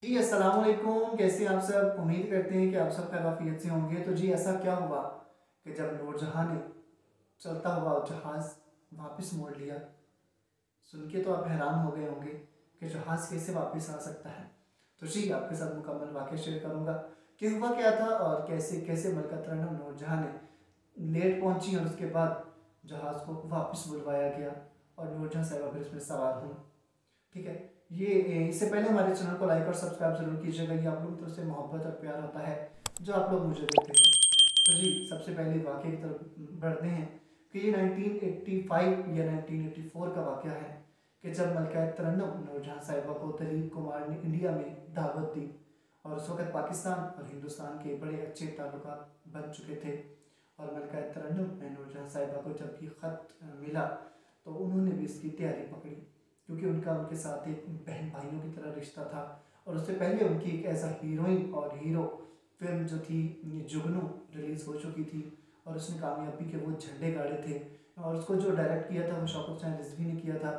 जी अस्सलाम वालेकुम। कैसे आप सब? उम्मीद करते हैं कि आप सब खैरियत से होंगे। तो जी ऐसा क्या हुआ कि जब नूरजहां ने चलता हुआ जहाज़ वापस मोड़ लिया? सुन के तो आप हैरान हो गए होंगे कि जहाज़ कैसे वापस आ सकता है। तो जी आपके साथ मुकम्मल वाक़या शेयर करूंगा कि हुआ क्या था और कैसे कैसे मलका तरन्नुम नूरजहां ने लेट पहुंची और उसके बाद जहाज़ को वापस बुलवाया गया और नूरजहां साहिबा फिर उसमें सवार हुई। ठीक है। ये इससे पहले हमारे चैनल को लाइक और सब्सक्राइब जरूर कीजिएगा। ये आप लोगों की तरफ से मोहब्बत और प्यार होता है जो आप लोग मुझे देते हैं। तो जी सबसे पहले वाक़े की तरफ बढ़ते हैं कि ये 1985 या 1984 का वाक़या है कि जब मलका तरन्नुम नूरजहां साहिबा को दिलीप कुमार ने इंडिया में दावत दी और उस वक़्त पाकिस्तान और हिंदुस्तान के बड़े अच्छे ताल्लुकात बन चुके थे। और मलका तरन्नुम नूरजहां साहिबा को जब भी ख़त मिला तो उन्होंने भी इसकी तैयारी पकड़ी, क्योंकि उनका उनके साथ एक बहन भाइयों की तरह रिश्ता था। और उससे पहले उनकी एक ऐसा हीरोइन और हीरो फिल्म जो थी जुगनू रिलीज़ हो चुकी थी और उसने कामयाबी के वो झंडे गाड़े थे। और उसको जो डायरेक्ट किया था वो शौकत हुसैन रिजवी ने किया था।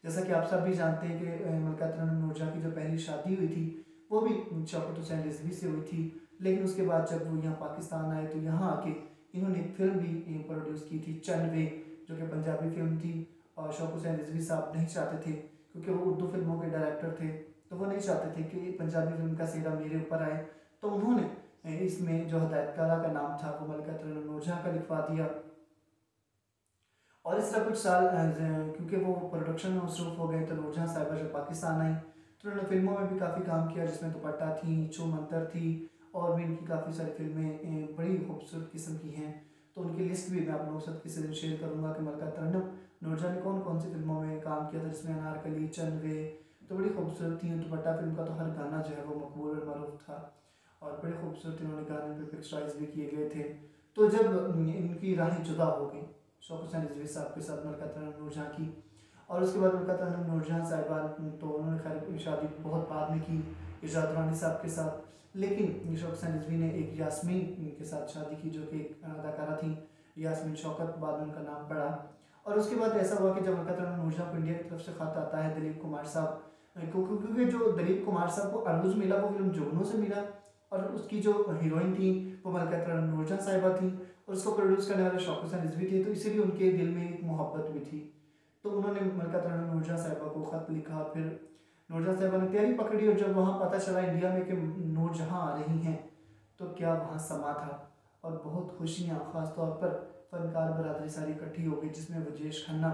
जैसा कि आप सब भी जानते हैं कि मलका तरन्नुम नूरजहां की जो पहली शादी हुई थी वो भी शौकत हुसैन रिजवी से हुई थी। लेकिन उसके बाद जब वो यहाँ पाकिस्तान आए तो यहाँ आके इन्होंने एक फिल्म भी प्रोड्यूस की थी चंद वे, जो कि पंजाबी फिल्म थी। और शौकत हुसैन रिजवी साहब नहीं चाहते थे, क्योंकि वो उर्दू फिल्मों के डायरेक्टर थे, तो वो नहीं चाहते थे कि पंजाबी फिल्म का सेहरा मेरे ऊपर आए। तो उन्होंने इसमें जो हदायतकारा का नाम था वो मलका तरन्नुम नूरजहां का लिखवा दिया। और इस तरह कुछ साल क्योंकि वो प्रोडक्शन में मसरूफ हो गए तो नूरजहां साहिबा जब पाकिस्तान आई तो उन्होंने फिल्मों में भी काफ़ी काम किया, जिसमें दुपट्टा थी, छू मंतर थी और भी इनकी काफ़ी सारी फिल्में बड़ी खूबसूरत किस्म की हैं। तो उनकी लिस्ट भी मैं आप लोगों के साथ किसी दिन शेयर करूँगा कि मलका तरन्नुम नूरजहां ने कौन कौन सी फिल्मों में काम किया था, जिसमें अनारकली, चंद वे तो बड़ी खूबसूरत थी। दुपट्टा फिल्म का तो हर गाना जो है वो मकबूल और मरूफ था और बड़े खूबसूरत इन्होंने गाने पे पिक्चराइज भी किए गए थे। तो जब इनकी राहें जुदा हो गई शौकत हुसैन रिजवी साहब के साथ मलका तरन्नुम नूरजहां की, और उसके बाद मलका तरन्नुम नूरजहां साहिबा तो उन्होंने खैर शादी बहुत बाद में की इरशाद रानी साहब के साथ। लेकिन शौकत हुसैन रिजवी ने एक यास्मीन के साथ शादी की जो कि एक अदाकारा थी, यास्मीन शौकत, बाद में उनका नाम पड़ा। और उसके बाद ऐसा हुआ कि जब मलका तरन्नुम नूरजहां को इंडिया की तरफ से खत आता है दिलीप कुमार साहब, क्योंकि जो दिलीप कुमार साहब को अरूज मिला वो फिल्म जुगनू से मिला और उसकी जो हीरोइन थी वो मलका तरन्नुम नूरजहां साहिबा थी और उसको प्रोड्यूस करने वाले शौकत हुसैन रिजवी थे। तो इसीलिए उनके दिल में एक मोहब्बत भी थी। तो उन्होंने मलका तरन्नुम नूरजहां साहिबा को ख़त लिखा। फिर नूरजहां साहिबा ने तैयारी पकड़ी और जब वहाँ पता चला इंडिया में कि नूरजहां आ रही हैं तो क्या वहाँ समा था और बहुत खुशियाँ, ख़ास तौर पर फ़नकार बरदरी सारी इकट्ठी हो गई, जिसमें वजेश खन्ना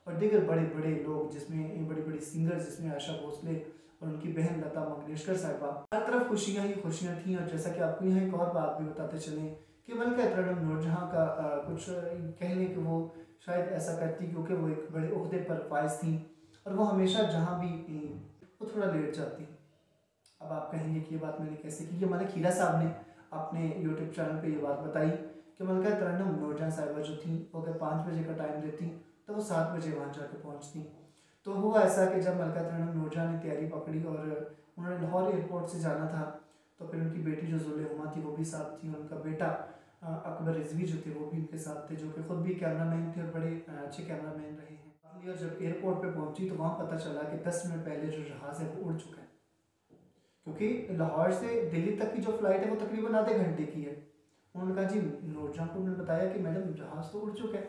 और दीगर बड़े बड़े लोग, जिसमें बड़ी बड़ी सिंगर्स, जिसमें आशा भोसले और उनकी बहन लता मंगेशकर साहिबा। हर तरफ खुशियाँ ही खुशियाँ थीं। और जैसा कि आपको यहाँ एक और बात भी बताते चलें कि मलका तरन्नुम नूरजहां का कुछ कह लें कि वो शायद ऐसा करती, क्योंकि वो एक बड़े ओहदे पर फायज थी और वो हमेशा जहाँ भी वो थोड़ा लेट जाती। अब आप कहेंगे कि ये बात मैंने कैसे की? ये मलिक हीरा साहब ने अपने यूट्यूब चैनल पे ये बात बताई कि मलका तरन्नुम नूरजहां साहिबा जो थी वो अगर 5 बजे का टाइम देती तो वो 7 बजे वहाँ जाकर पहुँचती। तो हुआ ऐसा कि जब मलका तरन्नुम नूरजहां ने तैयारी पकड़ी और उन्होंने लाहौर एयरपोर्ट से जाना था तो फिर उनकी बेटी जो जुले हुमा थी वो भी साथ थी और उनका बेटा अकबर रिजवी जो थे वो भी उनके साथ थे, जो कि खुद भी कैमरामैन थे और बड़े अच्छे कैमरामैन रहे हैं। और जब एयरपोर्ट पे पहुंची तो वहाँ पता चला कि 10 मिनट पहले जो जहाज़ है वो उड़ चुका है, क्योंकि लाहौर से दिल्ली तक की जो फ़्लाइट है वो तकरीबन आधे घंटे की है। उन्होंने कहा जी, नूरजहां को उन्होंने बताया कि मैडम जहाज़ तो उड़ चुका है।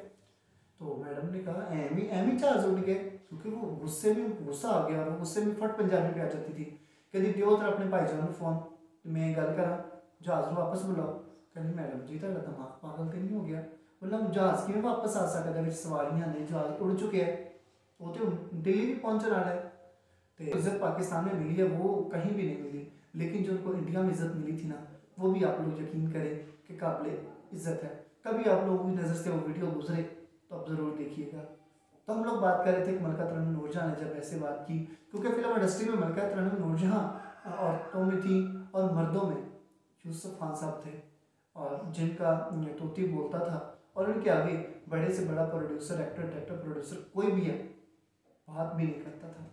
तो मैडम ने कहा एमी जहाज़ उड़ गए, क्योंकि वो गुस्सा आ गया और गुस्से में फट पंजाबी पे आ जाती थी। कहती दियो तो अपने भाईजान को फोन, मैं गल करा जहाज़ को वापस बुलाओ। कहती मैडम जी तेरा दिमाग पागल तो नहीं हो गया? बोला जहाज़ किमें वापस आ सकता है, सवारियां नहीं, जहाज़ उड़ चुके हैं, वो तो दिल्ली भी पहुंचने वाला है। तो इज्जत पाकिस्तान में मिली है वो कहीं भी नहीं मिली, लेकिन जो उनको इंडिया में इज्जत मिली थी ना वो भी आप लोग यकीन करें कि काबिल इज्जत है। कभी आप लोगों की नज़र से वो वीडियो गुजरे तो आप ज़रूर देखिएगा। तो हम लोग बात कर रहे थे कि मलका तरन्नुम नूरजहां ने जब ऐसे बात की, क्योंकि फिल्म इंडस्ट्री में मलका तरन्नुम नूरजहां औरतों में थी और मर्दों में यूसुफ खान साहब थे और जिनका तोती बोलता था और उनके आगे बड़े से बड़ा प्रोड्यूसर, एक्टर, डायरेक्टर, प्रोड्यूसर कोई भी है बात भी नहीं करता था।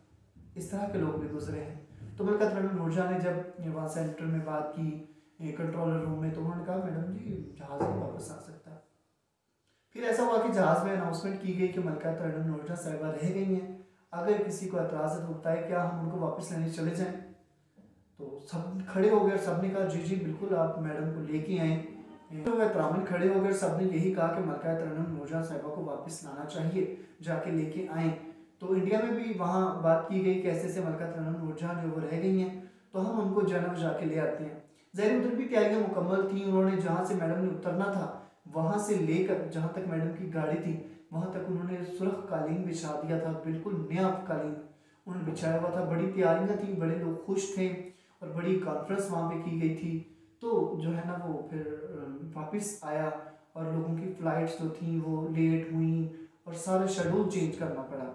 इस तरह के लोग भी गुजरे हैं। तो मलका तरन्नुम नूरजहां ने जब वहाँ सेंटर में बात की कंट्रोलर रूम में, तो उन्होंने कहा मैडम जी जहाज़ नहीं वापस आ सकता। फिर ऐसा हुआ कि जहाज़ में अनाउंसमेंट की गई कि मलका तरन्नुम नूरजहां साहिबा रह गई हैं, अगर किसी को एतराज़ होता है क्या हम उनको वापस लेने चले जाएं? तो सब खड़े हो गए और सब ने कहा जी जी बिल्कुल आप मैडम को लेके आए। तो वह तरामिन खड़े हो गए, सब ने यही कहा कि मलका तरन्नुम नूरजहां साहिबा को वापस लाना चाहिए, जाके लेके आए। तो इंडिया में भी वहाँ बात की गई कि ऐसे ऐसे मलका तरन्नुम नूरजहां जो वो रह गई हैं, तो हम उनको जन्म जाके ले आते हैं। ज़ाहिर उधर भी तैयारियां मुकम्मल थी, उन्होंने जहाँ से मैडम ने उतरना था वहाँ से लेकर जहाँ तक मैडम की गाड़ी थी वहाँ तक उन्होंने सुर्ख कालीन बिछा दिया था, बिल्कुल नया कालीन उन्होंने बिछाया हुआ था। बड़ी तैयारियां थी, बड़े लोग खुश थे और बड़ी कॉन्फ्रेंस वहाँ पे की गई थी। तो जो है ना वो फिर वापस आया और लोगों की फ़्लाइट्स जो थी वो लेट हुई और सारा शेड्यूल चेंज करना पड़ा,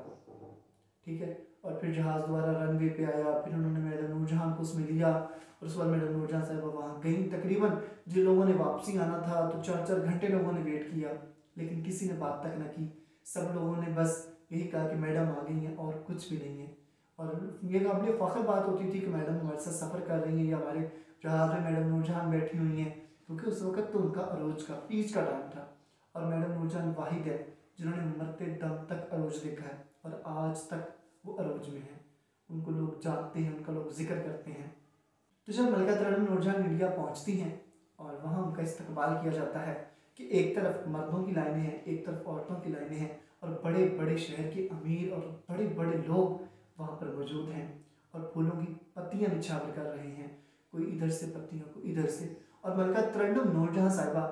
ठीक है। और फिर जहाज़ दोबारा रनवे पे आया, फिर उन्होंने मैडम नूरजहां को उसमें लिया और उस बार मैडम नूरजहां साहिबा वहाँ गई। तकरीबन जिन लोगों ने वापसी आना था तो 4-4 घंटे लोगों ने वेट किया, लेकिन किसी ने बात तक न की। सब लोगों ने बस यही कहा कि मैडम आ गई हैं और कुछ भी नहीं है। और ये काबिल फ़ख्र बात होती थी कि मैडम हमारे साथ सफ़र कर रही हैं या हमारे जहाज़ में मैडम नूरजहां बैठी हुई हैं, क्योंकि उस वक्त तो उनका अरोज का पीच का टाइम था। और मैडम नूरजहां वाहिद है जिन्होंने मरते दम तक अरोज देखा है और आज तक वो अरोज में है, उनको लोग जानते हैं, उनका लोग जिक्र करते हैं। तो जब मलका तरन्नुम नूरजहां इंडिया पहुंचती हैं और वहाँ उनका इस्तकबाल किया जाता है कि एक तरफ मर्दों की लाइनें हैं, एक तरफ औरतों की लाइनें हैं और बड़े बड़े शहर के अमीर और बड़े बड़े लोग वहाँ पर मौजूद हैं और फूलों की पत्तियाँ निछावर कर रहे हैं, कोई इधर से पत्तियाँ कोई इधर से। और मलका तरन्नुम नूरजहां साहिबा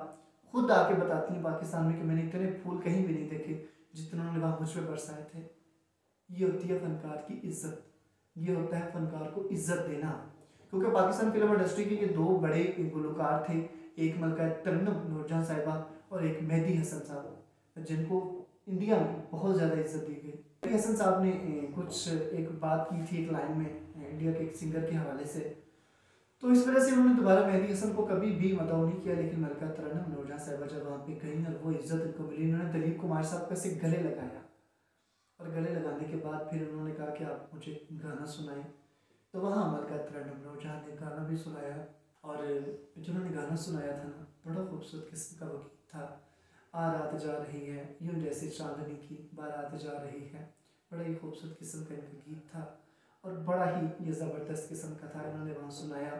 खुद आके बताती हैं पाकिस्तान में कि मैंने इतने फूल कहीं भी नहीं देखे जितने उन्होंने वहाँ मुझ पर बरसाए थे। ये होती है फनकार की इज्जत, ये होता है फनकार को इज्जत देना। क्योंकि पाकिस्तान फिल्म इंडस्ट्री के ये दो बड़े गुलकार थे, एक मलका तरन्नुम नूरजहां साहिबा और एक मेहदी हसन साहब, जिनको इंडिया में बहुत ज़्यादा इज्जत दी गई। मेहदी हसन साहब ने कुछ एक बात की थी एक लाइन में इंडिया के एक सिंगर के हवाले से, तो इस वजह से उन्होंने दोबारा मेहदी हसन को कभी भी मदऊ नहीं किया। लेकिन मलका तरन्नुम नूरजहां साहिबा जब वहाँ पे गई और वो इज्जत इनको मिली, उन्होंने दिलीप कुमार साहब का से गले लगाया और गले लगाने के बाद फिर उन्होंने कहा कि आप मुझे गाना सुनाएं। तो वहाँ मलका तरन्नुम नूरजहां ने गाना भी सुनाया और जो उन्होंने गाना सुनाया था ना, बड़ा खूबसूरत किस्म का वो गीत था। आ रात जा रही है यूं जैसे चांदनी की बारात जा रही है, बड़ा ही खूबसूरत किस्म का इनका गीत था और बड़ा ही ये ज़बरदस्त किस्म का था। इन्होंने वहाँ सुनाया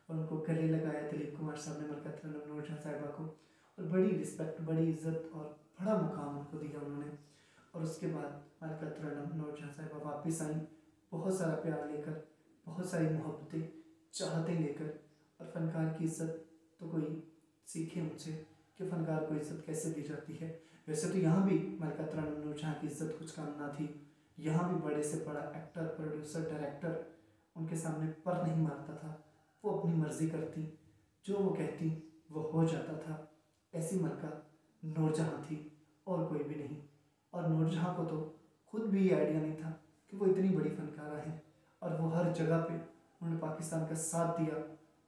और उनको गले लगाया दिलीप कुमार साहब ने मलका तरन्नुम नूरजहां साहिबा को, और बड़ी रिस्पेक्ट, बड़ी इज्जत और बड़ा मुकाम उनको दिया उन्होंने। और उसके बाद मलका तरन्नुम नूरजहां साहिबा वापस आई, बहुत सारा प्यार लेकर, बहुत सारी मोहब्बतें चाहतें लेकर। और फ़नकार की इज़्ज़त तो कोई सीखे उनसे कि फ़नकार को इज़्ज़त कैसे दी जाती है। वैसे तो यहाँ भी मलका तरन्नुम नूरजहां की इज़्ज़त कुछ कम ना थी, यहाँ भी बड़े से बड़ा एक्टर, प्रोड्यूसर, डायरेक्टर उनके सामने पर नहीं मारता था, वो अपनी मर्ज़ी करती, जो वो कहती वो हो जाता था। ऐसी मलका नूरजहां थी और कोई भी नहीं। और नूरजहां को तो खुद भी ये आइडिया नहीं था कि वो इतनी बड़ी फ़नकारा हैं और वो हर जगह पे उन्होंने पाकिस्तान का साथ दिया,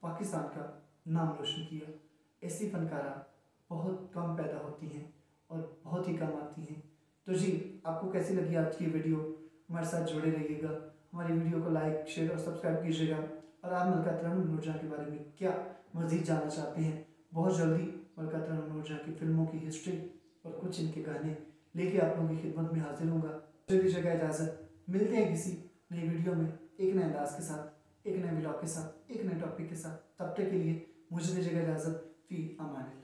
पाकिस्तान का नाम रोशन किया। ऐसी फ़नकारा बहुत कम पैदा होती हैं और बहुत ही कम आती हैं। तो जी, आपको कैसी लगी आज की वीडियो? हमारे साथ जुड़े रहिएगा, हमारी वीडियो को लाइक, शेयर और सब्सक्राइब कीजिएगा। और आप मलका तरन्नुम नूरजहां के बारे में क्या मज़ीद जानना चाहते हैं, बहुत जल्दी मलका तरन्नुम नूरजहां की फ़िल्मों की हिस्ट्री और कुछ इनके गाने लेके आप लोगों की खिदमत में हाजिर होगा। मुझे दीजिएगा इजाज़त, मिलते हैं किसी नई वीडियो में एक नए अंदाज के साथ, एक नए ब्लॉग के साथ, एक नए टॉपिक के साथ। तब तक के लिए मुझे दीजिएगा इजाज़त, फ़ी अमान।